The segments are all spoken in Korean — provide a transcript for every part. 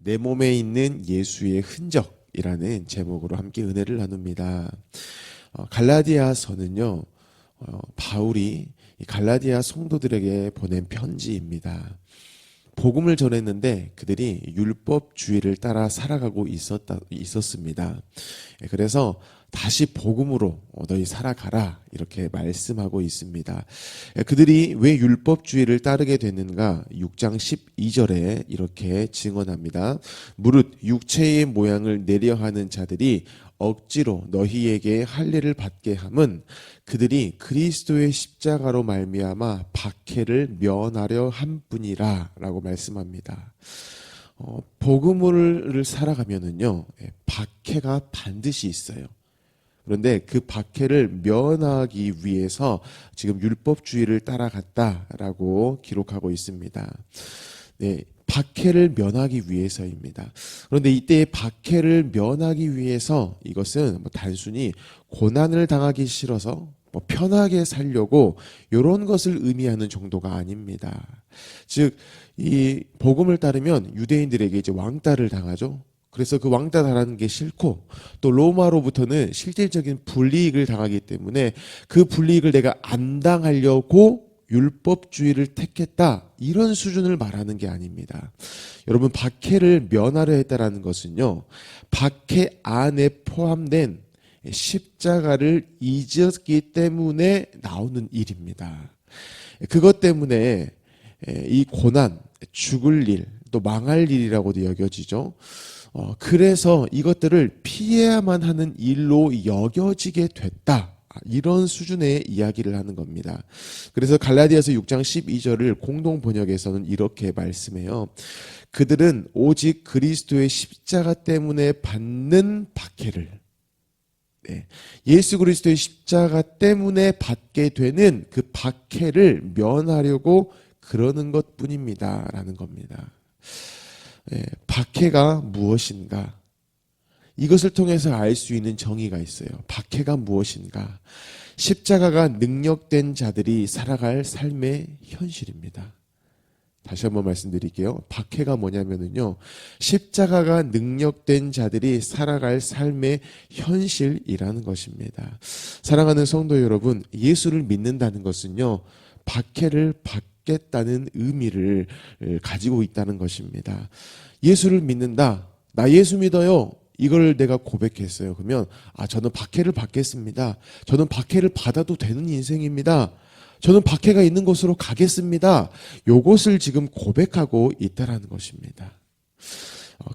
내 몸에 있는 예수의 흔적이라는 제목으로 함께 은혜를 나눕니다. 갈라디아서는요, 바울이 이 갈라디아 성도들에게 보낸 편지입니다. 복음을 전했는데 그들이 율법주의를 따라 살아가고 있었습니다. 그래서 다시 복음으로 너희 살아가라 이렇게 말씀하고 있습니다. 그들이 왜 율법주의를 따르게 됐는가? 6장 12절에 이렇게 증언합니다. 무릇 육체의 모양을 내려하는 자들이 억지로 너희에게 할례를 받게 함은 그들이 그리스도의 십자가로 말미암아 박해를 면하려 함뿐이라 라고 말씀합니다. 복음을 살아가면은요, 박해가 반드시 있어요. 그런데 그 박해를 면하기 위해서 지금 율법주의를 따라갔다라고 기록하고 있습니다. 네, 박해를 면하기 위해서입니다. 그런데 이때의 박해를 면하기 위해서 이것은 단순히 고난을 당하기 싫어서 편하게 살려고 이런 것을 의미하는 정도가 아닙니다. 즉, 이 복음을 따르면 유대인들에게 이제 왕따를 당하죠. 그래서 그 왕따 당하는 게 싫고 또 로마로부터는 실질적인 불이익을 당하기 때문에 그 불이익을 내가 안 당하려고 율법주의를 택했다, 이런 수준을 말하는 게 아닙니다. 여러분, 박해를 면하려 했다라는 것은요, 박해 안에 포함된 십자가를 잊었기 때문에 나오는 일입니다. 그것 때문에 이 고난, 죽을 일, 또 망할 일이라고도 여겨지죠. 그래서 이것들을 피해야만 하는 일로 여겨지게 됐다, 이런 수준의 이야기를 하는 겁니다. 그래서 갈라디아서 6장 12절을 공동 번역에서는 이렇게 말씀해요. 그들은 오직 그리스도의 십자가 때문에 받는 박해를, 예수 그리스도의 십자가 때문에 받게 되는 그 박해를 면하려고 그러는 것뿐입니다 라는 겁니다. 박해가 무엇인가? 이것을 통해서 알 수 있는 정의가 있어요. 박해가 무엇인가? 십자가가 능력된 자들이 살아갈 삶의 현실입니다. 다시 한번 말씀드릴게요. 박해가 뭐냐면요, 십자가가 능력된 자들이 살아갈 삶의 현실이라는 것입니다. 사랑하는 성도 여러분, 예수를 믿는다는 것은요, 박해를 받겠다는 의미를 가지고 있다는 것입니다. 예수를 믿는다, 나 예수 믿어요, 이걸 내가 고백했어요. 그러면 저는 박해를 받겠습니다. 저는 박해를 받아도 되는 인생입니다. 저는 박해가 있는 곳으로 가겠습니다. 요것을 지금 고백하고 있다라는 것입니다.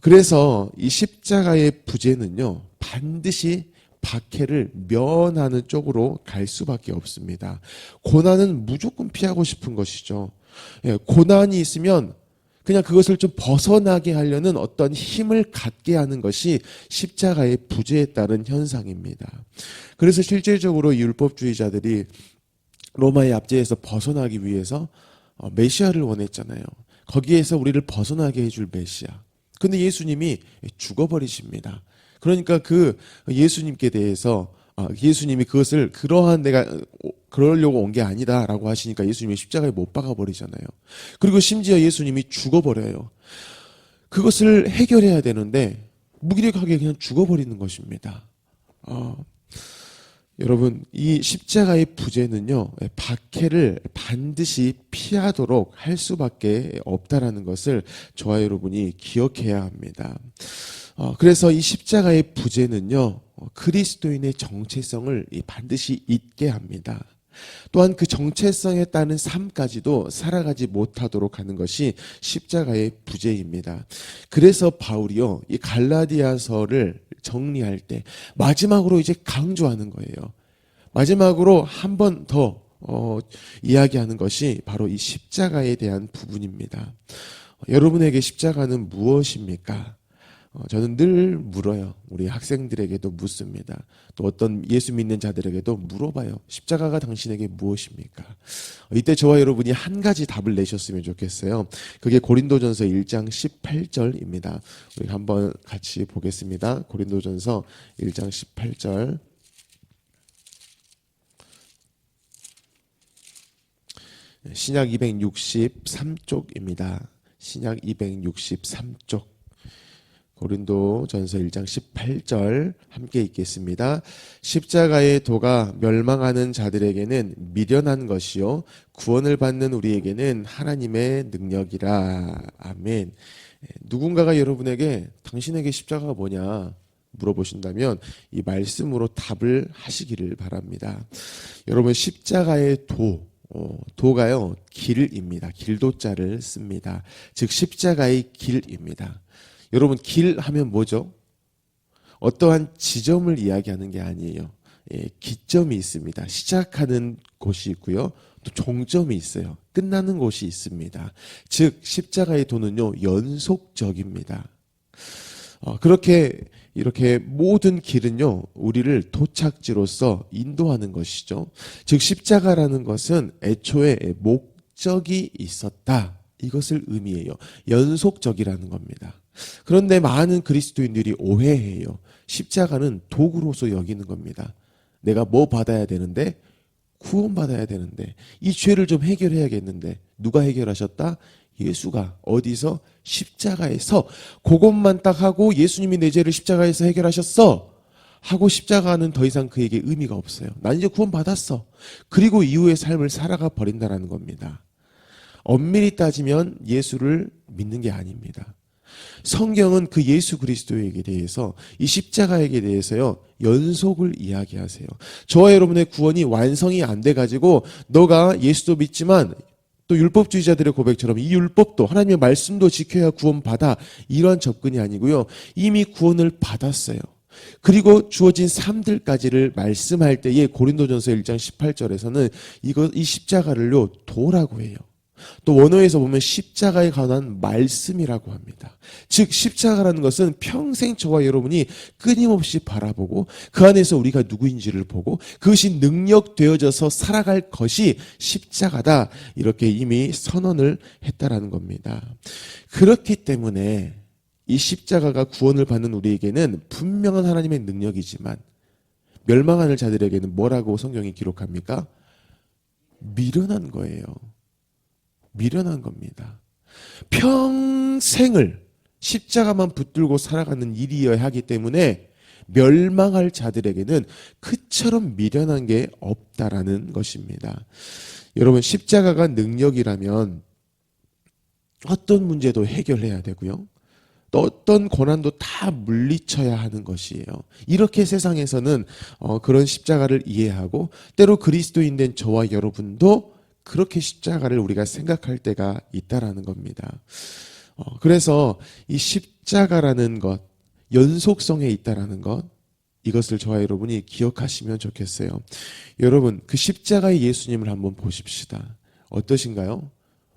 그래서 이 십자가의 부재는요, 반드시 박해를 면하는 쪽으로 갈 수밖에 없습니다. 고난은 무조건 피하고 싶은 것이죠. 고난이 있으면 그냥 그것을 좀 벗어나게 하려는 어떤 힘을 갖게 하는 것이 십자가의 부재에 따른 현상입니다. 그래서 실질적으로 율법주의자들이 로마의 압제에서 벗어나기 위해서 메시아를 원했잖아요. 거기에서 우리를 벗어나게 해줄 메시아. 근데 예수님이 죽어버리십니다. 그러니까 그 예수님께 대해서 예수님이 그것을 그러려고 온 게 아니다라고 하시니까 예수님이 십자가에 못 박아버리잖아요. 그리고 심지어 예수님이 죽어버려요. 그것을 해결해야 되는데 무기력하게 그냥 죽어버리는 것입니다. 여러분, 이 십자가의 부재는요, 박해를 반드시 피하도록 할 수밖에 없다라는 것을 저와 여러분이 기억해야 합니다. 그래서 이 십자가의 부재는요, 그리스도인의 정체성을 반드시 잊게 합니다. 또한 그 정체성에 따른 삶까지도 살아가지 못하도록 하는 것이 십자가의 부재입니다. 그래서 바울이요, 이 갈라디아서를 정리할 때 마지막으로 이제 강조하는 거예요. 마지막으로 한 번 더 이야기하는 것이 바로 이 십자가에 대한 부분입니다. 여러분에게 십자가는 무엇입니까? 저는 늘 물어요. 우리 학생들에게도 묻습니다. 또 어떤 예수 믿는 자들에게도 물어봐요. 십자가가 당신에게 무엇입니까? 이때 저와 여러분이 한 가지 답을 내셨으면 좋겠어요. 그게 고린도전서 1장 18절입니다. 우리 한번 같이 보겠습니다. 고린도전서 1장 18절. 신약 263쪽입니다. 신약 263쪽. 고린도전서 1장 18절 함께 읽겠습니다. 십자가의 도가 멸망하는 자들에게는 미련한 것이요 구원을 받는 우리에게는 하나님의 능력이라. 아멘. 누군가가 여러분에게 당신에게 십자가가 뭐냐 물어보신다면 이 말씀으로 답을 하시기를 바랍니다. 여러분, 십자가의 도가요 길입니다. 길도자를 씁니다. 즉 십자가의 길입니다. 여러분, 길 하면 뭐죠? 어떠한 지점을 이야기하는 게 아니에요. 기점이 있습니다. 시작하는 곳이 있고요. 또 종점이 있어요. 끝나는 곳이 있습니다. 즉 십자가의 도는요 연속적입니다. 그렇게 이렇게 모든 길은요 우리를 도착지로서 인도하는 것이죠. 즉 십자가라는 것은 애초에 목적이 있었다, 이것을 의미해요. 연속적이라는 겁니다. 그런데 많은 그리스도인들이 오해해요. 십자가는 도구로서 여기는 겁니다. 내가 뭐 받아야 되는데, 구원받아야 되는데, 이 죄를 좀 해결해야겠는데, 누가 해결하셨다? 예수가. 어디서? 십자가에서. 그것만 딱 하고 예수님이 내 죄를 십자가에서 해결하셨어 하고 십자가는 더 이상 그에게 의미가 없어요. 난 이제 구원받았어. 그리고 이후의 삶을 살아가 버린다라는 겁니다. 엄밀히 따지면 예수를 믿는 게 아닙니다. 성경은 그 예수 그리스도에게 대해서, 이 십자가에 대해서요 연속을 이야기하세요. 저와 여러분의 구원이 완성이 안 돼가지고 너가 예수도 믿지만 또 율법주의자들의 고백처럼 이 율법도 하나님의 말씀도 지켜야 구원받아, 이러한 접근이 아니고요. 이미 구원을 받았어요. 그리고 주어진 삶들까지를 말씀할 때에 고린도전서 1장 18절에서는 이 십자가를요 도라고 해요. 또 원어에서 보면 십자가에 관한 말씀이라고 합니다. 즉 십자가라는 것은 평생 저와 여러분이 끊임없이 바라보고 그 안에서 우리가 누구인지를 보고 그것이 능력되어져서 살아갈 것이 십자가다, 이렇게 이미 선언을 했다라는 겁니다. 그렇기 때문에 이 십자가가 구원을 받는 우리에게는 분명한 하나님의 능력이지만 멸망하는 자들에게는 뭐라고 성경이 기록합니까? 미련한 거예요. 미련한 겁니다. 평생을 십자가만 붙들고 살아가는 일이어야 하기 때문에 멸망할 자들에게는 그처럼 미련한 게 없다라는 것입니다. 여러분, 십자가가 능력이라면 어떤 문제도 해결해야 되고요. 또 어떤 고난도 다 물리쳐야 하는 것이에요. 이렇게 세상에서는 그런 십자가를 이해하고 때로 그리스도인 된 저와 여러분도 그렇게 십자가를 우리가 생각할 때가 있다라는 겁니다. 그래서 이 십자가라는 것, 연속성에 있다라는 것, 이것을 저와 여러분이 기억하시면 좋겠어요. 여러분, 그 십자가의 예수님을 한번 보십시다. 어떠신가요?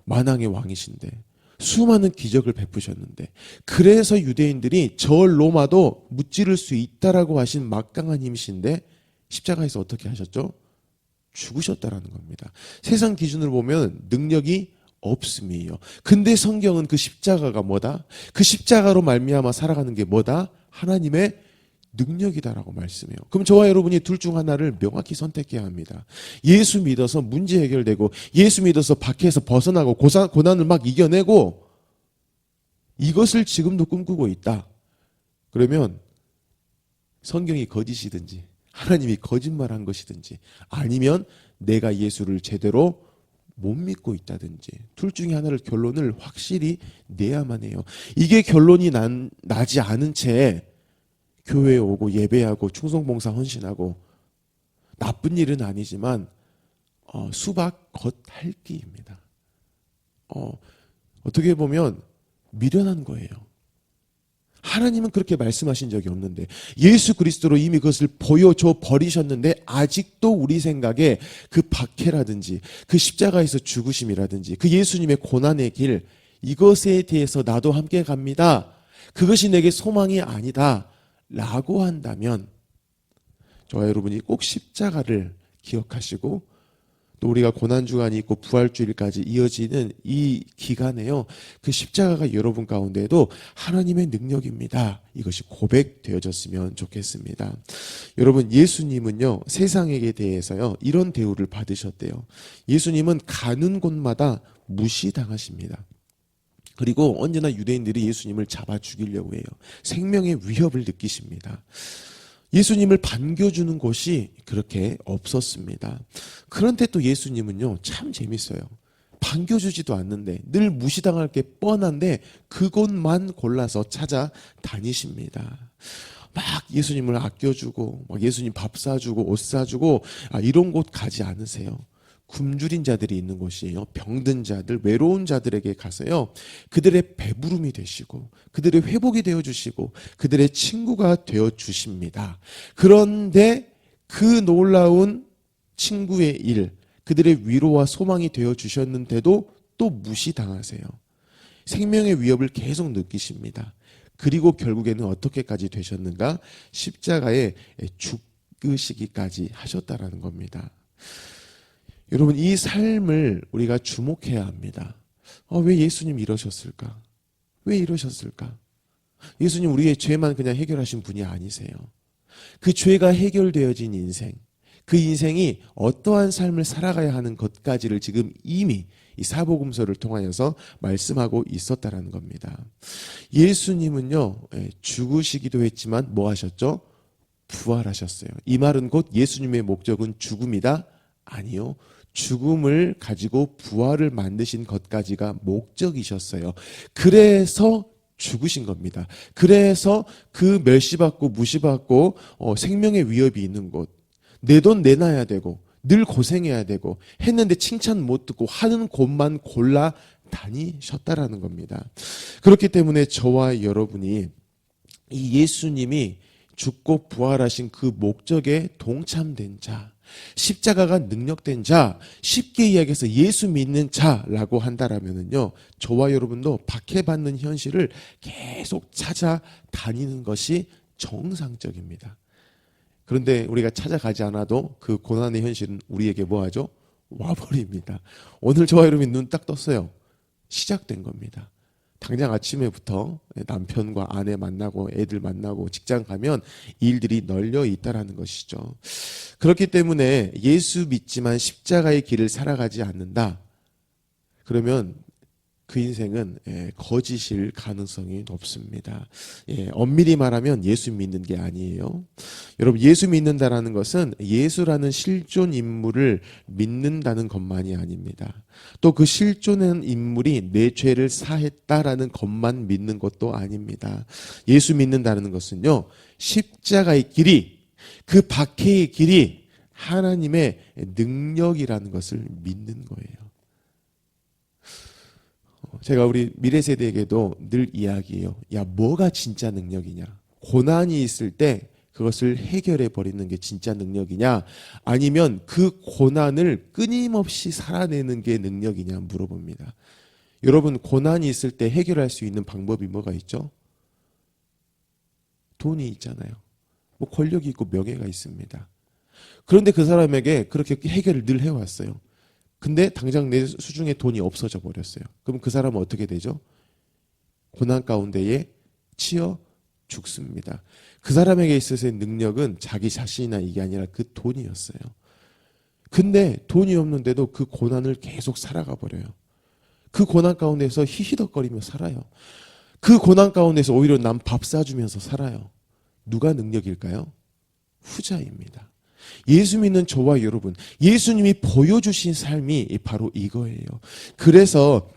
만왕의 왕이신데 수많은 기적을 베푸셨는데, 그래서 유대인들이 저 로마도 무찌를 수 있다라고 하신 막강한 힘이신데 십자가에서 어떻게 하셨죠? 죽으셨다라는 겁니다. 세상 기준으로 보면 능력이 없음이에요. 근데 성경은 그 십자가가 뭐다? 그 십자가로 말미암아 살아가는 게 뭐다? 하나님의 능력이다라고 말씀해요. 그럼 저와 여러분이 둘 중 하나를 명확히 선택해야 합니다. 예수 믿어서 문제 해결되고 예수 믿어서 박해에서 벗어나고 고난을 막 이겨내고 이것을 지금도 꿈꾸고 있다. 그러면 성경이 거짓이든지 하나님이 거짓말한 것이든지 아니면 내가 예수를 제대로 못 믿고 있다든지 둘 중에 하나를 결론을 확실히 내야만 해요. 이게 결론이 나지 않은 채 교회에 오고 예배하고 충성봉사 헌신하고 나쁜 일은 아니지만 수박 겉핥기입니다. 어떻게 보면 미련한 거예요. 하나님은 그렇게 말씀하신 적이 없는데 예수 그리스도로 이미 그것을 보여줘 버리셨는데 아직도 우리 생각에 그 박해라든지 그 십자가에서 죽으심이라든지 그 예수님의 고난의 길, 이것에 대해서 나도 함께 갑니다, 그것이 내게 소망이 아니다 라고 한다면 저와 여러분이 꼭 십자가를 기억하시고 또 우리가 고난주간이 있고 부활주일까지 이어지는 이 기간에요, 그 십자가가 여러분 가운데에도 하나님의 능력입니다, 이것이 고백되어졌으면 좋겠습니다. 여러분, 예수님은요 세상에게 대해서요 이런 대우를 받으셨대요. 예수님은 가는 곳마다 무시당하십니다. 그리고 언제나 유대인들이 예수님을 잡아 죽이려고 해요. 생명의 위협을 느끼십니다. 예수님을 반겨주는 곳이 그렇게 없었습니다. 그런데 또 예수님은요, 참 재밌어요. 반겨주지도 않는데 늘 무시당할 게 뻔한데 그곳만 골라서 찾아다니십니다. 막 예수님을 아껴주고 막 예수님 밥 사주고 옷 사주고 이런 곳 가지 않으세요. 굶주린 자들이 있는 곳이에요. 병든 자들, 외로운 자들에게 가서요, 그들의 배부름이 되시고 그들의 회복이 되어주시고 그들의 친구가 되어주십니다. 그런데 그 놀라운 친구의 일, 그들의 위로와 소망이 되어주셨는데도 또 무시당하세요. 생명의 위협을 계속 느끼십니다. 그리고 결국에는 어떻게까지 되셨는가? 십자가에 죽으시기까지 하셨다라는 겁니다. 여러분, 이 삶을 우리가 주목해야 합니다. 왜 예수님 이러셨을까? 왜 이러셨을까? 예수님 우리의 죄만 그냥 해결하신 분이 아니세요. 그 죄가 해결되어진 인생, 그 인생이 어떠한 삶을 살아가야 하는 것까지를 지금 이미 이 사복음서를 통하여서 말씀하고 있었다라는 겁니다. 예수님은요, 죽으시기도 했지만 뭐 하셨죠? 부활하셨어요. 이 말은 곧 예수님의 목적은 죽음이다? 아니요. 죽음을 가지고 부활을 만드신 것까지가 목적이셨어요. 그래서 죽으신 겁니다. 그래서 그 멸시받고 무시받고 생명의 위협이 있는 곳, 내 돈 내놔야 되고 늘 고생해야 되고 했는데 칭찬 못 듣고 하는 곳만 골라 다니셨다라는 겁니다. 그렇기 때문에 저와 여러분이 이 예수님이 죽고 부활하신 그 목적에 동참된 자, 십자가가 능력된 자, 쉽게 이야기해서 예수 믿는 자라고 한다라면은요, 저와 여러분도 박해받는 현실을 계속 찾아다니는 것이 정상적입니다. 그런데 우리가 찾아가지 않아도 그 고난의 현실은 우리에게 뭐하죠? 와버립니다. 오늘 저와 여러분이 눈 딱 떴어요. 시작된 겁니다. 당장 아침에부터 남편과 아내 만나고 애들 만나고 직장 가면 일들이 널려 있다라는 것이죠. 그렇기 때문에 예수 믿지만 십자가의 길을 살아가지 않는다. 그러면 그 인생은 거짓일 가능성이 높습니다. 엄밀히 말하면 예수 믿는 게 아니에요. 여러분, 예수 믿는다라는 것은 예수라는 실존 인물을 믿는다는 것만이 아닙니다. 또 그 실존한 인물이 내 죄를 사했다라는 것만 믿는 것도 아닙니다. 예수 믿는다는 것은요, 십자가의 길이, 그 박해의 길이 하나님의 능력이라는 것을 믿는 거예요. 제가 우리 미래 세대에게도 늘 이야기해요. 야, 뭐가 진짜 능력이냐? 고난이 있을 때 그것을 해결해 버리는 게 진짜 능력이냐? 아니면 그 고난을 끊임없이 살아내는 게 능력이냐 물어봅니다. 여러분, 고난이 있을 때 해결할 수 있는 방법이 뭐가 있죠? 돈이 있잖아요. 뭐 권력이 있고 명예가 있습니다. 그런데 그 사람에게 그렇게 해결을 늘 해왔어요. 근데 당장 내 수중에 돈이 없어져 버렸어요. 그럼 그 사람은 어떻게 되죠? 고난 가운데에 치여 죽습니다. 그 사람에게 있어서의 능력은 자기 자신이나 이게 아니라 그 돈이었어요. 근데 돈이 없는데도 그 고난을 계속 살아가 버려요. 그 고난 가운데서 히히덕거리며 살아요. 그 고난 가운데서 오히려 남 밥 사주면서 살아요. 누가 능력일까요? 후자입니다. 예수 믿는 저와 여러분, 예수님이 보여주신 삶이 바로 이거예요. 그래서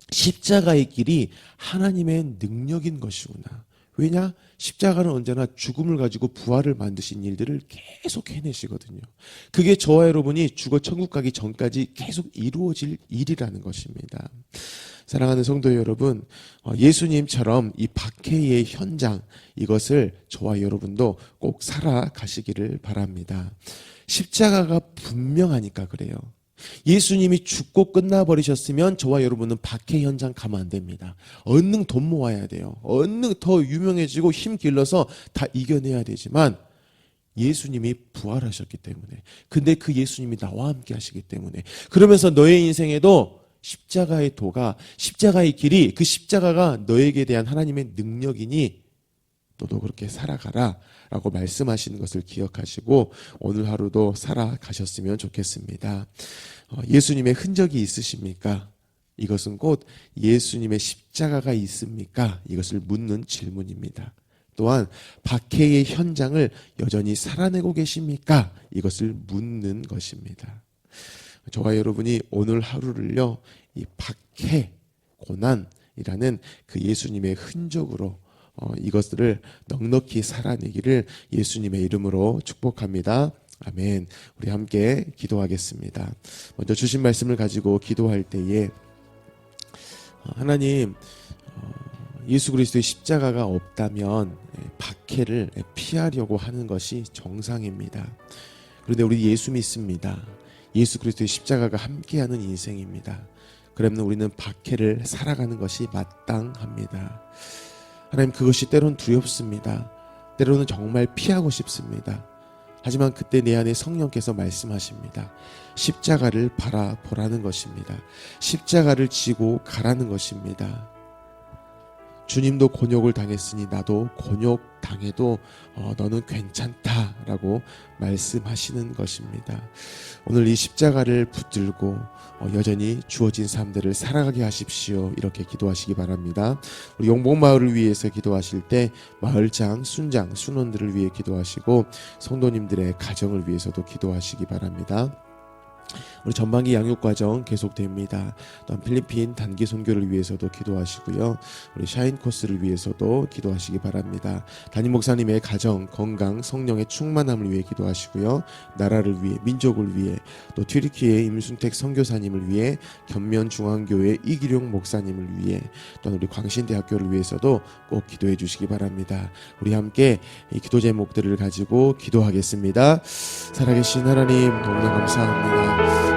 십자가의 길이 하나님의 능력인 것이구나. 왜냐? 십자가는 언제나 죽음을 가지고 부활을 만드신 일들을 계속 해내시거든요. 그게 저와 여러분이 죽어 천국 가기 전까지 계속 이루어질 일이라는 것입니다. 사랑하는 성도 여러분, 예수님처럼 이 박해의 현장, 이것을 저와 여러분도 꼭 살아가시기를 바랍니다. 십자가가 분명하니까 그래요. 예수님이 죽고 끝나버리셨으면 저와 여러분은 박해 현장 가면 안 됩니다. 얼른 돈 모아야 돼요. 얼른 더 유명해지고 힘 길러서 다 이겨내야 되지만 예수님이 부활하셨기 때문에, 근데 그 예수님이 나와 함께 하시기 때문에, 그러면서 너의 인생에도 십자가의 도가, 십자가의 길이, 그 십자가가 너에게 대한 하나님의 능력이니 너도 그렇게 살아가라 라고 말씀하시는 것을 기억하시고 오늘 하루도 살아가셨으면 좋겠습니다. 예수님의 흔적이 있으십니까? 이것은 곧 예수님의 십자가가 있습니까? 이것을 묻는 질문입니다. 또한 박해의 현장을 여전히 살아내고 계십니까? 이것을 묻는 것입니다. 저와 여러분이 오늘 하루를요, 이 박해, 고난이라는 그 예수님의 흔적으로 이것들을 넉넉히 살아내기를 예수님의 이름으로 축복합니다. 아멘. 우리 함께 기도하겠습니다. 먼저 주신 말씀을 가지고 기도할 때에 하나님, 예수 그리스도의 십자가가 없다면 박해를 피하려고 하는 것이 정상입니다. 그런데 우리 예수 믿습니다. 예수 그리스도의 십자가가 함께하는 인생입니다. 그러면 우리는 박해를 살아가는 것이 마땅합니다. 하나님, 그것이 때로는 두렵습니다. 때로는 정말 피하고 싶습니다. 하지만 그때 내 안에 성령께서 말씀하십니다. 십자가를 바라보라는 것입니다. 십자가를 지고 가라는 것입니다. 주님도 곤욕을 당했으니 나도 곤욕 당해도 너는 괜찮다라고 말씀하시는 것입니다. 오늘 이 십자가를 붙들고 여전히 주어진 삶들을 살아가게 하십시오. 이렇게 기도하시기 바랍니다. 우리 용복마을을 위해서 기도하실 때 마을장, 순장, 순원들을 위해 기도하시고 성도님들의 가정을 위해서도 기도하시기 바랍니다. 우리 전반기 양육과정 계속됩니다. 또한 필리핀 단기 선교를 위해서도 기도하시고요. 우리 샤인 코스를 위해서도 기도하시기 바랍니다. 담임 목사님의 가정, 건강, 성령의 충만함을 위해 기도하시고요. 나라를 위해, 민족을 위해, 또 튀르키예의 임순택 선교사님을 위해, 견면중앙교회 이기룡 목사님을 위해, 또한 우리 광신대학교를 위해서도 꼭 기도해 주시기 바랍니다. 우리 함께 이 기도 제목들을 가지고 기도하겠습니다. 살아계신 하나님, 너무나 감사합니다.